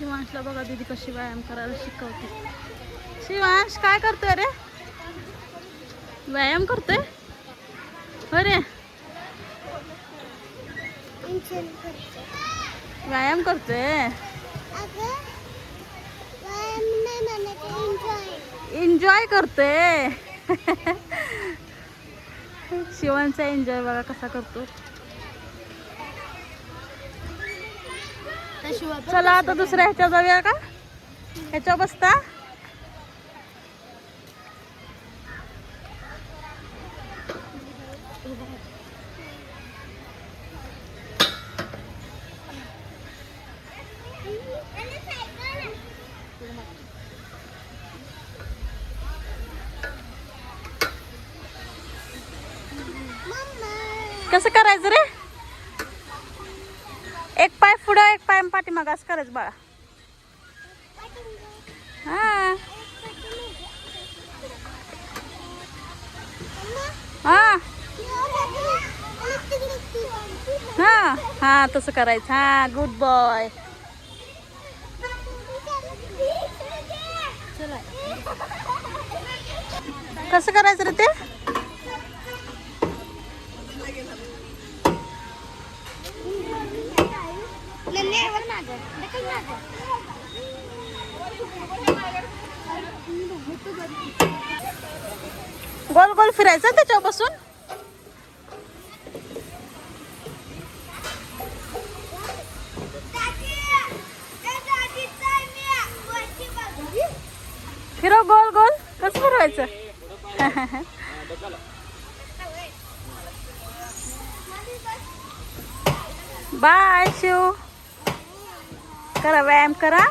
शिवांशला बघा दीदी कशी व्यायाम करायला शिकवते. शिवांश काय करतोय रे? व्यायाम करतोय अरे. व्यायाम करतोय. एन्जॉय करतोय. शिवांचा एन्जॉय बघा कसा करतो. चला आता दुसऱ्या ह्याच्या जाऊया का? ह्याच्या बसता. कसं करायचं रे? एक पाय पुढं एक पाय पाठीमागं असं करायचं बाळा. हा हा हा हा तसं करायचं. हा गुड बॉय. कसं करायचं रे ते? गोल गोल फिरायचं त्याच्यापासून. फिरव गोल गोल. कसं फिरवायचं? बाय शिव. करा व्यायाम करा.